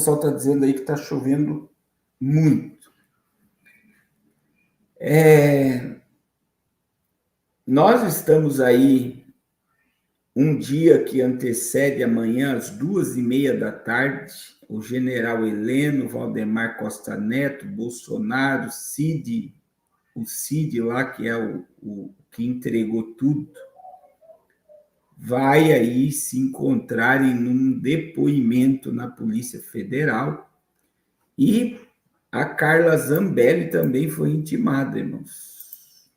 pessoal está dizendo aí que está chovendo muito. Nós estamos aí um dia que antecede amanhã, às 2h30 da tarde, o general Heleno, Valdemar Costa Neto, Bolsonaro, o Cid lá, que é o que entregou tudo, vai aí se encontrarem num depoimento na Polícia Federal. E a Carla Zambelli também foi intimada, irmãos.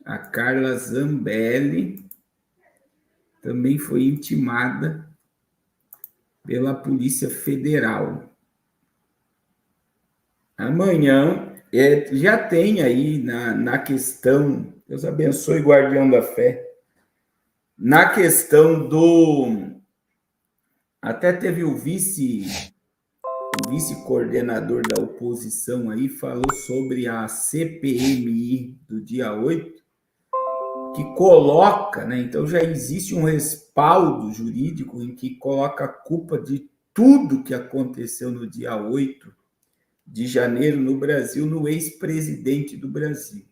A Carla Zambelli também foi intimada pela Polícia Federal. Amanhã, já tem aí na questão, Deus abençoe, guardião da fé, na questão até teve o vice-coordenador da oposição aí, falou sobre a CPMI do dia 8, que coloca, né? Então já existe um respaldo jurídico em que coloca a culpa de tudo que aconteceu no dia 8 de janeiro no Brasil, no ex-presidente do Brasil.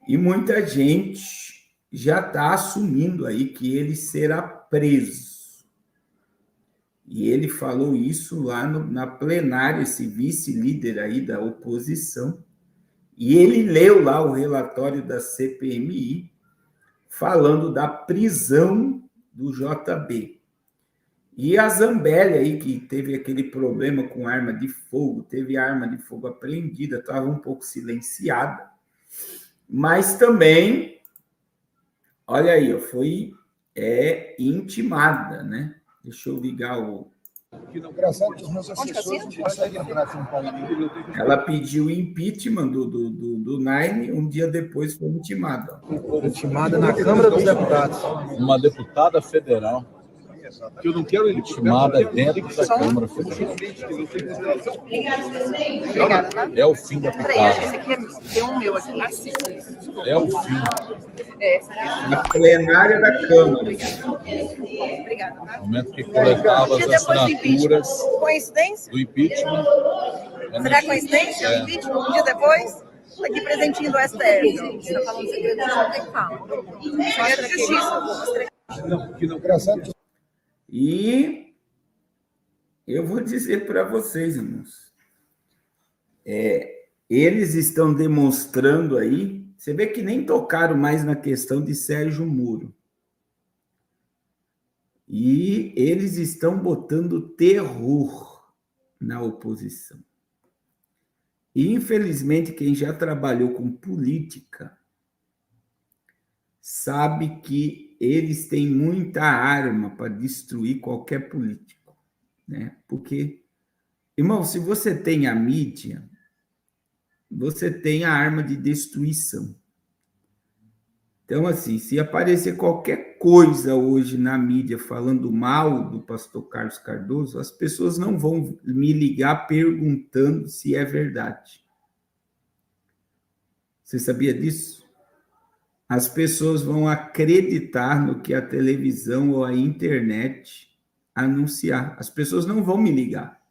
E muita gente já está assumindo aí que ele será preso. E ele falou isso lá na plenária, esse vice-líder aí da oposição, e ele leu lá o relatório da CPMI, falando da prisão do JB. E a Zambelli aí, que teve aquele problema com arma de fogo, teve a arma de fogo apreendida, estava um pouco silenciada, mas também, olha aí, foi intimada, né? Deixa eu ligar o... Engraçado que os meus assessores não conseguem entrar com o Paulinho. Ela pediu o impeachment do Naime, um dia depois foi intimada. Intimada na Câmara dos Deputados. Uma deputada federal Que eu não quero intimada dentro da Câmara Federal. Obrigada, tá? É o fim da Peraí, acho que picada. esse aqui tem um meu aqui. É o fim. Na plenária da Câmara. Obrigada, tá? No momento que coletava as assinaturas Coincidência? do impeachment. Será coincidência? O impeachment um dia depois? Tá aqui presentinho do STF. Você tá falando segredo, não tem calma. Segredo de justiça. Engraçado que E eu vou dizer para vocês, irmãos, eles estão demonstrando aí, você vê que nem tocaram mais na questão de Sérgio Moro. E eles estão botando terror na oposição. E, infelizmente, quem já trabalhou com política sabe que eles têm muita arma para destruir qualquer político, né? Porque, irmão, se você tem a mídia, você tem a arma de destruição. Então, assim, se aparecer qualquer coisa hoje na mídia falando mal do pastor Carlos Cardoso, as pessoas não vão me ligar perguntando se é verdade. Você sabia disso? As pessoas vão acreditar no que a televisão ou a internet anunciar. As pessoas não vão me ligar.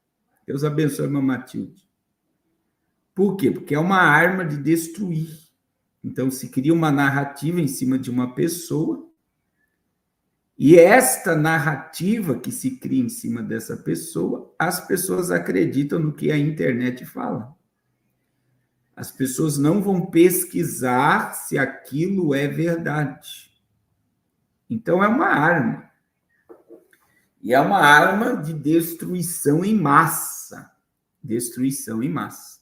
Deus abençoe a irmã Matilde. Por quê? Porque é uma arma de destruir. Então, se cria uma narrativa em cima de uma pessoa, e esta narrativa que se cria em cima dessa pessoa, as pessoas acreditam no que a internet fala. As pessoas não vão pesquisar se aquilo é verdade. Então, é uma arma. E é uma arma de destruição em massa. Destruição em massa.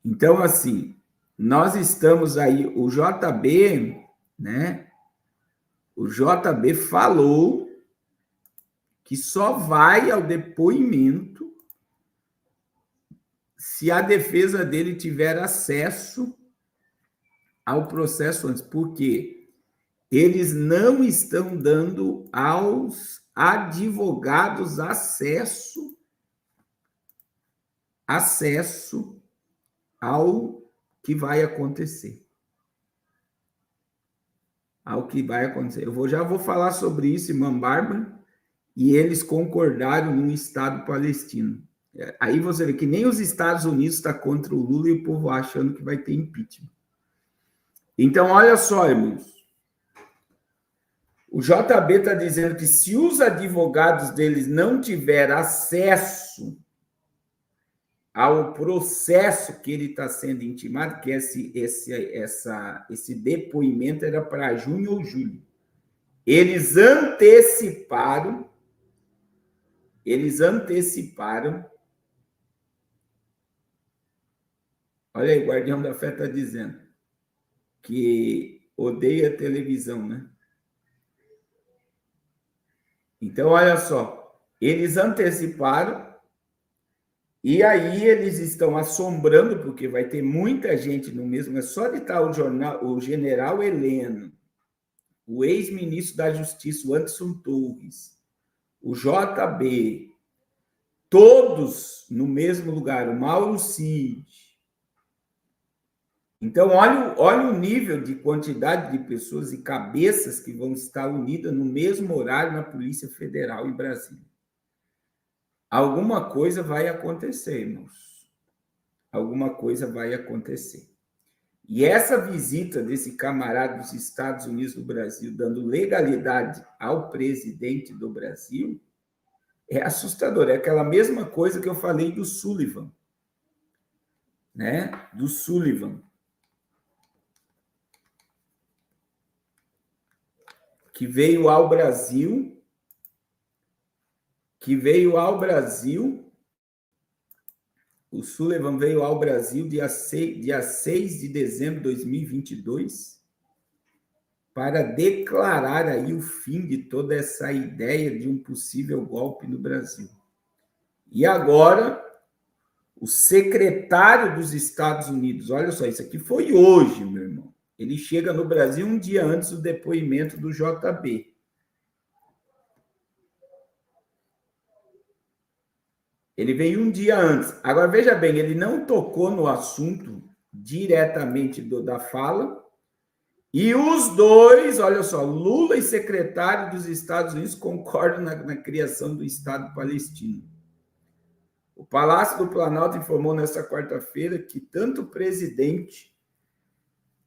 Então, assim, nós estamos aí, o JB, né? O JB falou que só vai ao depoimento se a defesa dele tiver acesso ao processo antes. Por quê? Eles não estão dando aos advogados acesso ao que vai acontecer. Ao que vai acontecer. Já vou falar sobre isso, irmã Bárbara, e eles concordaram num Estado palestino. Aí você vê que nem os Estados Unidos estão contra o Lula e o povo achando que vai ter impeachment. Então, olha só, irmãos. O JB está dizendo que se os advogados deles não tiverem acesso ao processo que ele está sendo intimado, que esse depoimento era para junho ou julho, eles anteciparam. Olha aí, o Guardião da Fé está dizendo que odeia televisão, né? Então, olha só, eles anteciparam e aí eles estão assombrando, porque vai ter muita gente no mesmo, é só de estar o general Heleno, o ex-ministro da Justiça, o Anderson Torres, o JB, todos no mesmo lugar, o Mauro Cid. Então, olha o nível de quantidade de pessoas e cabeças que vão estar unidas no mesmo horário na Polícia Federal em Brasília. Alguma coisa vai acontecer, irmãos. Alguma coisa vai acontecer. E essa visita desse camarada dos Estados Unidos do Brasil, dando legalidade ao presidente do Brasil, é assustador. É aquela mesma coisa que eu falei do Sullivan, né? Do Sullivan, que veio ao Brasil, o Sullivan veio ao Brasil dia 6 de dezembro de 2022 para declarar aí o fim de toda essa ideia de um possível golpe no Brasil. E agora, o secretário dos Estados Unidos, olha só, isso aqui foi hoje, meu irmão. Ele chega no Brasil um dia antes do depoimento do JB. Ele veio um dia antes. Agora, veja bem, ele não tocou no assunto diretamente da fala. E os dois, olha só, Lula e secretário dos Estados Unidos concordam na criação do Estado palestino. O Palácio do Planalto informou nesta quarta-feira que tanto o presidente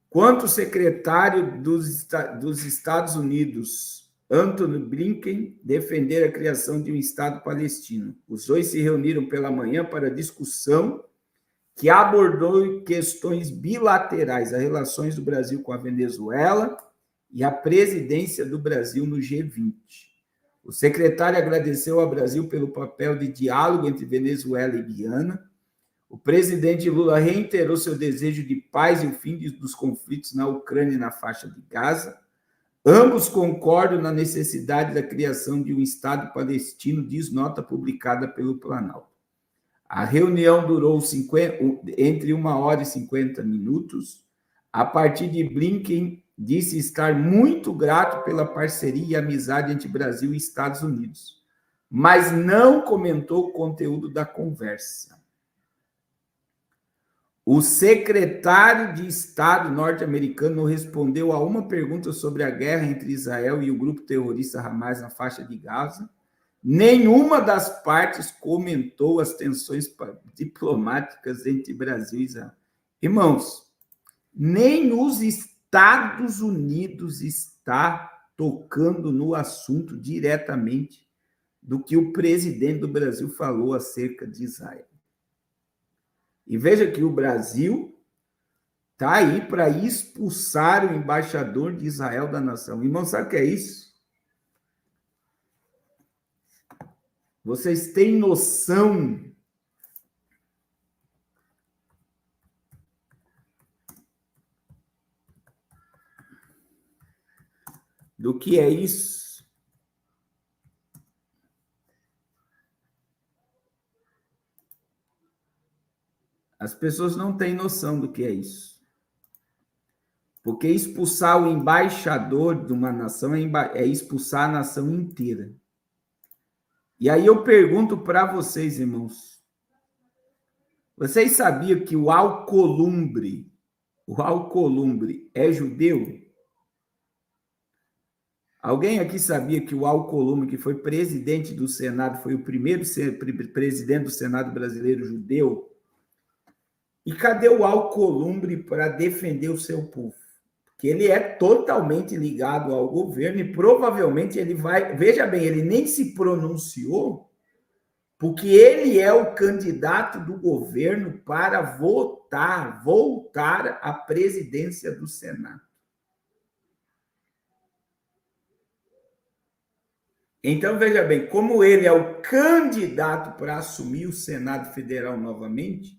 quanto o secretário dos Estados Unidos, Antony Blinken, defenderam a criação de um Estado palestino. Os dois se reuniram pela manhã para discussão que abordou questões bilaterais, as relações do Brasil com a Venezuela e a presidência do Brasil no G20. O secretário agradeceu ao Brasil pelo papel de diálogo entre Venezuela e Guiana. O presidente Lula reiterou seu desejo de paz e o fim dos conflitos na Ucrânia e na faixa de Gaza. Ambos concordam na necessidade da criação de um Estado palestino, diz nota publicada pelo Planalto. A reunião durou entre 1 hora e 50 minutos. A partir de Blinken, disse estar muito grato pela parceria e amizade entre Brasil e Estados Unidos, mas não comentou o conteúdo da conversa. O secretário de Estado norte-americano respondeu a uma pergunta sobre a guerra entre Israel e o grupo terrorista Hamas na faixa de Gaza. Nenhuma das partes comentou as tensões diplomáticas entre Brasil e Israel. Irmãos, nem os Estados Unidos está tocando no assunto diretamente do que o presidente do Brasil falou acerca de Israel. E veja que o Brasil está aí para expulsar o embaixador de Israel da nação. Irmão, sabe o que é isso? Vocês têm noção do que é isso? As pessoas não têm noção do que é isso. Porque expulsar o embaixador de uma nação é expulsar a nação inteira. E aí eu pergunto para vocês, irmãos, vocês sabiam que o Alcolumbre é judeu? Alguém aqui sabia que o Alcolumbre, que foi presidente do Senado, foi o primeiro presidente do Senado brasileiro judeu? E cadê o Alcolumbre para defender o seu povo? Porque ele é totalmente ligado ao governo e provavelmente ele vai... Veja bem, ele nem se pronunciou, porque ele é o candidato do governo para voltar à presidência do Senado. Então, veja bem, como ele é o candidato para assumir o Senado Federal novamente,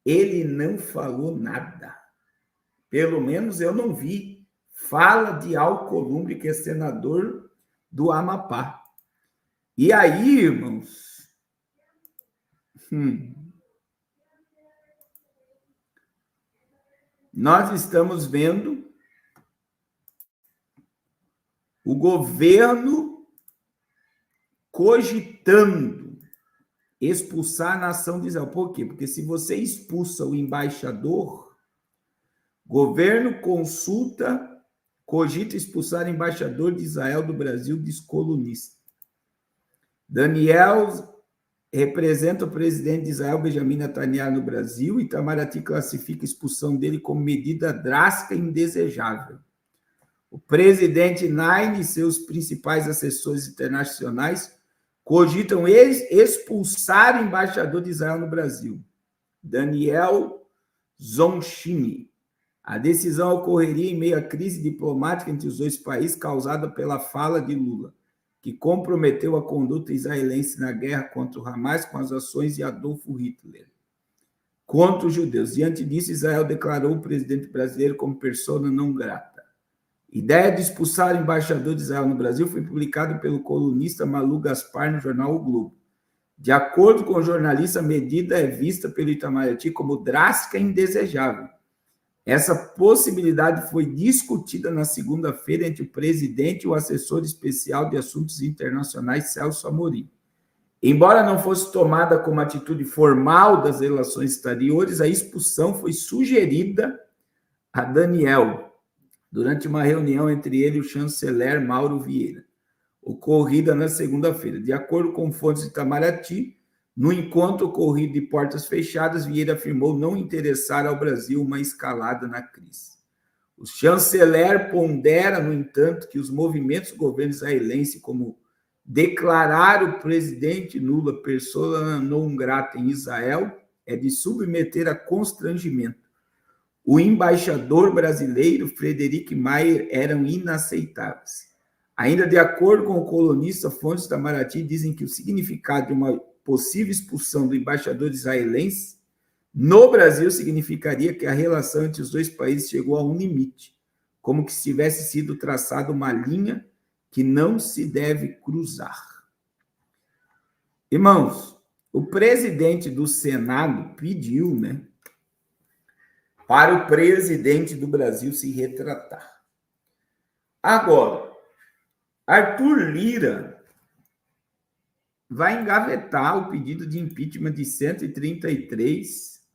ele não falou nada. Pelo menos eu não vi fala de Alcolumbre, que é senador do Amapá. E aí, irmãos, nós estamos vendo o governo cogitando expulsar a nação de Israel. Por quê? Porque se você expulsa o embaixador, governo cogita expulsar o embaixador de Israel do Brasil descolonista. Daniel representa o presidente de Israel, Benjamin Netanyahu, no Brasil, e Itamaraty classifica a expulsão dele como medida drástica e indesejável. O presidente Naine e seus principais assessores internacionais cogitam expulsar o embaixador de Israel no Brasil, Daniel Zonchini. A decisão ocorreria em meio à crise diplomática entre os dois países causada pela fala de Lula, que comprometeu a conduta israelense na guerra contra o Hamas com as ações de Adolfo Hitler contra os judeus. Diante disso, Israel declarou o presidente brasileiro como persona não grata. A ideia de expulsar o embaixador de Israel no Brasil foi publicada pelo colunista Malu Gaspar no jornal O Globo. De acordo com o jornalista, a medida é vista pelo Itamaraty como drástica e indesejável. Essa possibilidade foi discutida na segunda-feira entre o presidente e o assessor especial de assuntos internacionais, Celso Amorim. Embora não fosse tomada como atitude formal das relações exteriores, a expulsão foi sugerida a Daniel durante uma reunião entre ele e o chanceler Mauro Vieira, ocorrida na segunda-feira. De acordo com fontes de Itamaraty, no encontro ocorrido de portas fechadas, Vieira afirmou não interessar ao Brasil uma escalada na crise. O chanceler pondera, no entanto, que os movimentos do governo israelense, como declarar o presidente Lula persona non grata em Israel, é de submeter a constrangimento. O embaixador brasileiro, Frederic Mayer, eram inaceitáveis. Ainda de acordo com o colunista, fontes da Itamaraty dizem que o significado de uma possível expulsão do embaixador israelense no Brasil significaria que a relação entre os dois países chegou a um limite, como que se tivesse sido traçada uma linha que não se deve cruzar. Irmãos, o presidente do Senado pediu, para o presidente do Brasil se retratar. Agora, Arthur Lira vai engavetar o pedido de impeachment de 133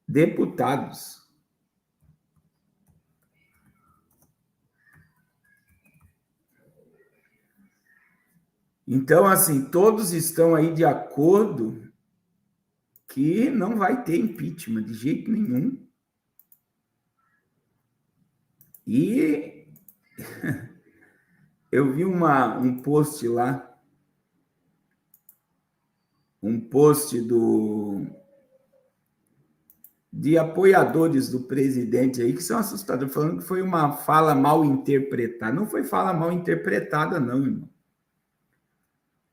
deputados. Então, assim, todos estão aí de acordo que não vai ter impeachment de jeito nenhum. E eu vi um post lá, um post de apoiadores do presidente aí, que são assustadores, falando que foi uma fala mal interpretada. Não foi fala mal interpretada, não, irmão.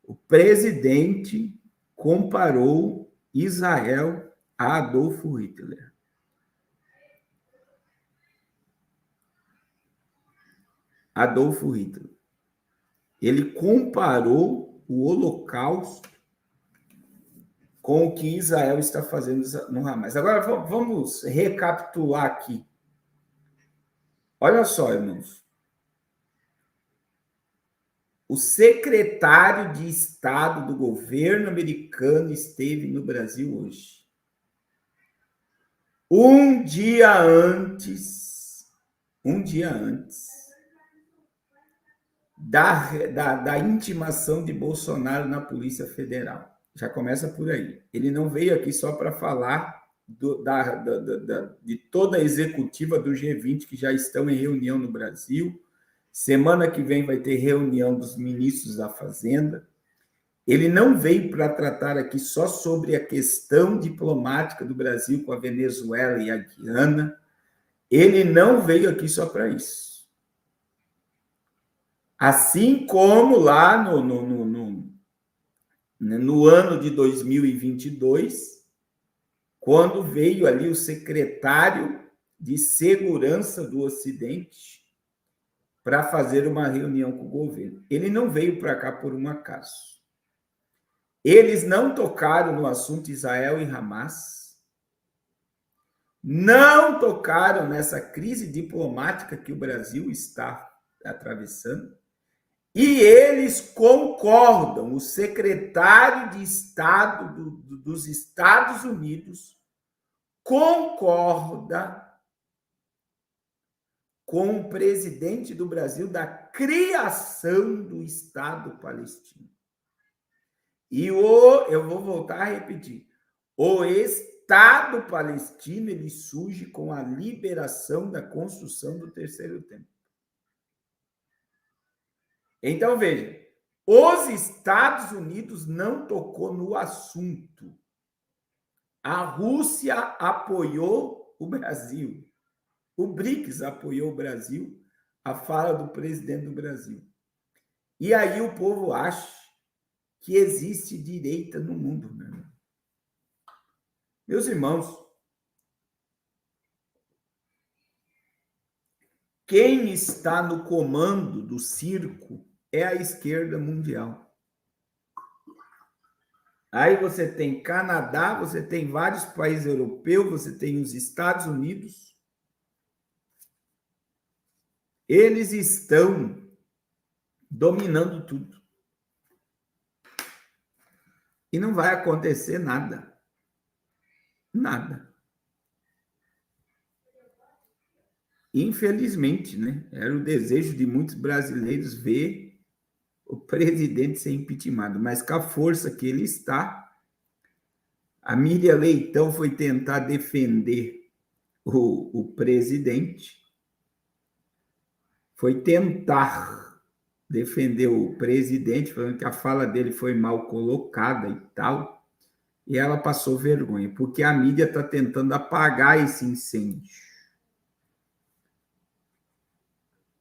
O presidente comparou Israel a Adolfo Hitler. Adolfo Hitler. Ele comparou o Holocausto com o que Israel está fazendo no Hamas. Agora, vamos recapitular aqui. Olha só, irmãos. O secretário de Estado do governo americano esteve no Brasil hoje. um dia antes da intimação de Bolsonaro na Polícia Federal. Já começa por aí. Ele não veio aqui só para falar de toda a executiva do G20 que já estão em reunião no Brasil. Semana que vem vai ter reunião dos ministros da Fazenda. Ele não veio para tratar aqui só sobre a questão diplomática do Brasil com a Venezuela e a Guiana. Ele não veio aqui só para isso. Assim como lá no ano de 2022, quando veio ali o secretário de Segurança do Ocidente para fazer uma reunião com o governo. Ele não veio para cá por um acaso. Eles não tocaram no assunto Israel e Hamas, não tocaram nessa crise diplomática que o Brasil está atravessando, e eles concordam, o secretário de Estado dos Estados Unidos concorda com o presidente do Brasil da criação do Estado palestino. E eu vou voltar a repetir, o Estado palestino ele surge com a liberação da construção do terceiro templo. Então, veja, os Estados Unidos não tocou no assunto. A Rússia apoiou o Brasil. O BRICS apoiou o Brasil, a fala do presidente do Brasil. E aí o povo acha que existe direita no mundo, né? Meus irmãos, quem está no comando do circo é a esquerda mundial. Aí você tem Canadá, você tem vários países europeus, você tem os Estados Unidos. Eles estão dominando tudo. E não vai acontecer nada. Nada. Infelizmente, né? Era o desejo de muitos brasileiros ver o presidente ser impeachmentado, mas com a força que ele está, a Miriam Leitão foi tentar defender o presidente, foi tentar defender o presidente, falando que a fala dele foi mal colocada e tal, e ela passou vergonha, porque a mídia está tentando apagar esse incêndio.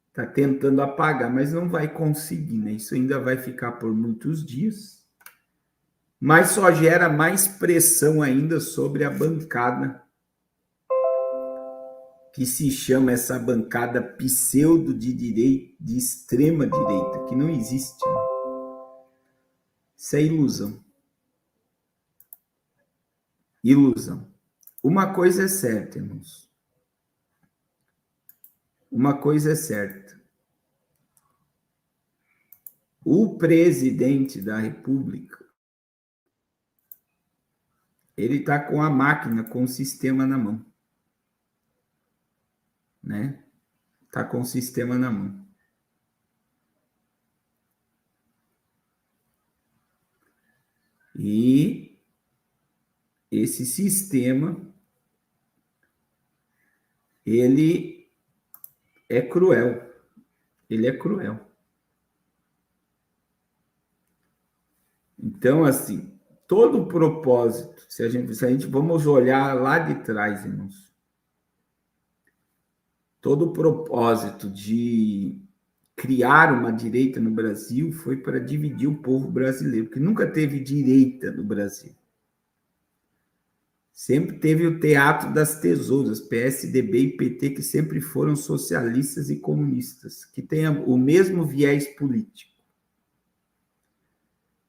Está tentando apagar, mas não vai conseguir, né? Isso ainda vai ficar por muitos dias, mas só gera mais pressão ainda sobre a bancada, que se chama essa bancada pseudo de direita, de extrema direita, que não existe, né? Isso é ilusão. Ilusão. Uma coisa é certa, irmãos. Uma coisa é certa. O presidente da República, ele está com a máquina, com o sistema na mão. Né? Está com o sistema na mão. E esse sistema, ele é cruel. Ele é cruel. Então, assim, todo o propósito, se a gente vamos olhar lá de trás, irmãos, todo o propósito de criar uma direita no Brasil foi para dividir o povo brasileiro, porque nunca teve direita no Brasil. Sempre teve o teatro das tesouras, PSDB e PT, que sempre foram socialistas e comunistas, que têm o mesmo viés político.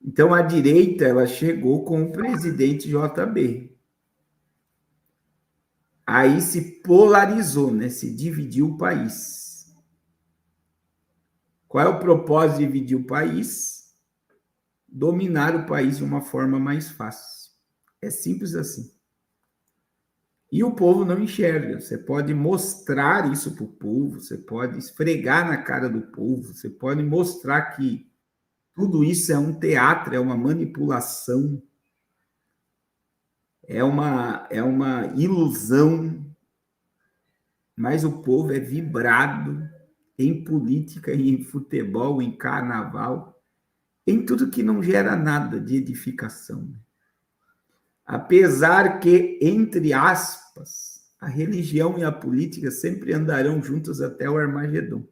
Então, a direita ela chegou com o presidente JB. Aí se polarizou, né? Se dividiu o país. Qual é o propósito de dividir o país? Dominar o país de uma forma mais fácil. É simples assim. E o povo não enxerga. Você pode mostrar isso para o povo, você pode esfregar na cara do povo, você pode mostrar que tudo isso é um teatro, é uma manipulação, é uma ilusão, mas o povo é vibrado em política, em futebol, em carnaval, em tudo que não gera nada de edificação. Apesar que, entre aspas, a religião e a política sempre andarão juntos até o Armagedon.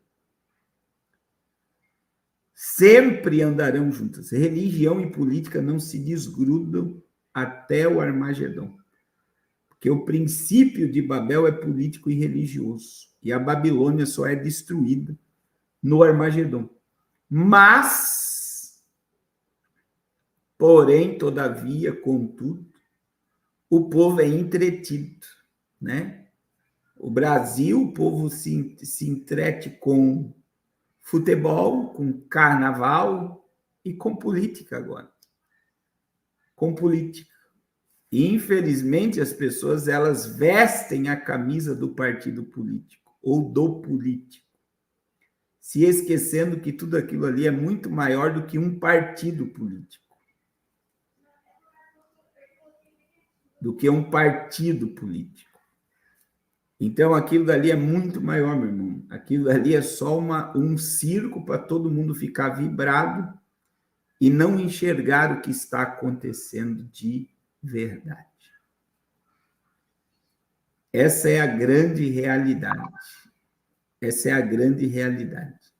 Sempre andarão juntas. Religião e política não se desgrudam até o Armagedon. Porque o princípio de Babel é político e religioso. E a Babilônia só é destruída no Armagedon. Mas, porém, todavia, contudo, o povo é entretido, né? O Brasil, o povo se entrete com futebol, com carnaval e com política agora. Com política. E, infelizmente, as pessoas, elas vestem a camisa do partido político ou do político, se esquecendo que tudo aquilo ali é muito maior do que um partido político. Do que um partido político. Então, aquilo dali é muito maior, meu irmão. Aquilo dali é só um circo para todo mundo ficar vibrado e não enxergar o que está acontecendo de verdade. Essa é a grande realidade. Essa é a grande realidade.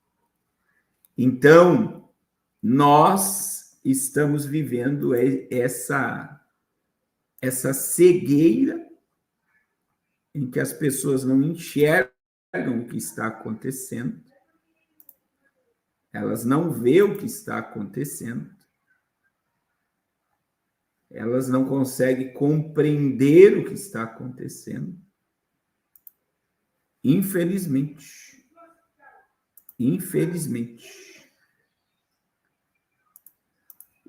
Então, nós estamos vivendo essa cegueira em que as pessoas não enxergam o que está acontecendo, elas não veem o que está acontecendo, elas não conseguem compreender o que está acontecendo. Infelizmente.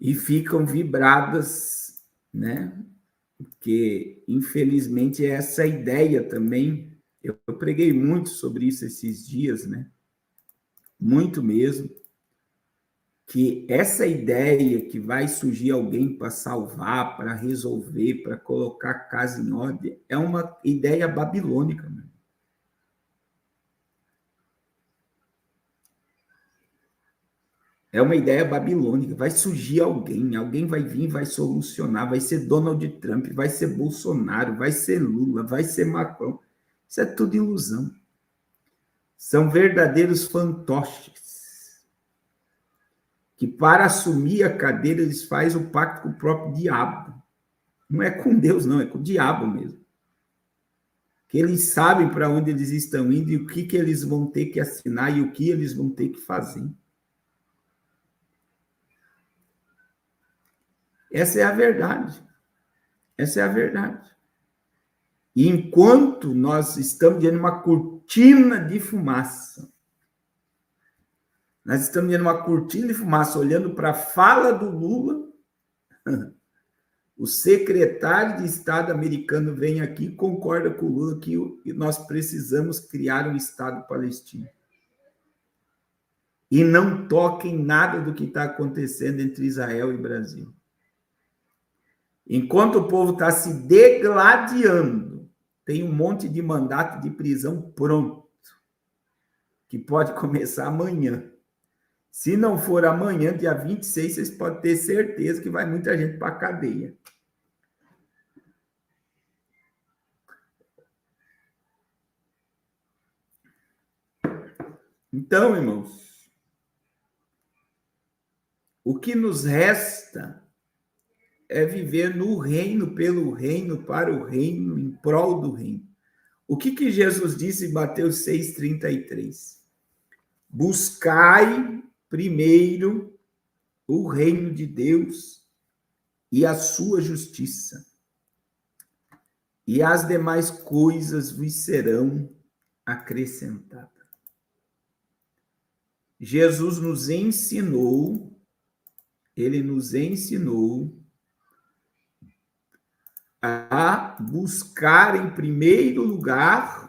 E ficam vibradas, né? Porque, infelizmente, é essa ideia também. Eu preguei muito sobre isso esses dias, né? Muito mesmo. Que essa ideia que vai surgir alguém para salvar, para resolver, para colocar a casa em ordem, é uma ideia babilônica, né? É uma ideia babilônica. Vai surgir alguém vai vir, vai solucionar, vai ser Donald Trump, vai ser Bolsonaro, vai ser Lula, vai ser Macron. Isso é tudo ilusão. São verdadeiros fantoches que, para assumir a cadeira, eles fazem o pacto com o próprio diabo. Não é com Deus, não, é com o diabo mesmo. Que eles sabem para onde eles estão indo e o que eles vão ter que assinar e o que eles vão ter que fazer. Essa é a verdade. Essa é a verdade. E enquanto nós estamos diante de uma cortina de fumaça, nós estamos diante de uma cortina de fumaça, olhando para a fala do Lula, o secretário de Estado americano vem aqui e concorda com o Lula que nós precisamos criar um Estado palestino. E não toca em nada do que está acontecendo entre Israel e Brasil. Enquanto o povo está se degladiando, tem um monte de mandato de prisão pronto, que pode começar amanhã. Se não for amanhã, dia 26, vocês podem ter certeza que vai muita gente para a cadeia. Então, irmãos, o que nos resta é viver no reino, pelo reino, para o reino, em prol do reino. O que Jesus disse em Mateus 6,33? Buscai primeiro o reino de Deus e a sua justiça, e as demais coisas vos serão acrescentadas. Jesus nos ensinou, ele nos ensinou a buscar, em primeiro lugar,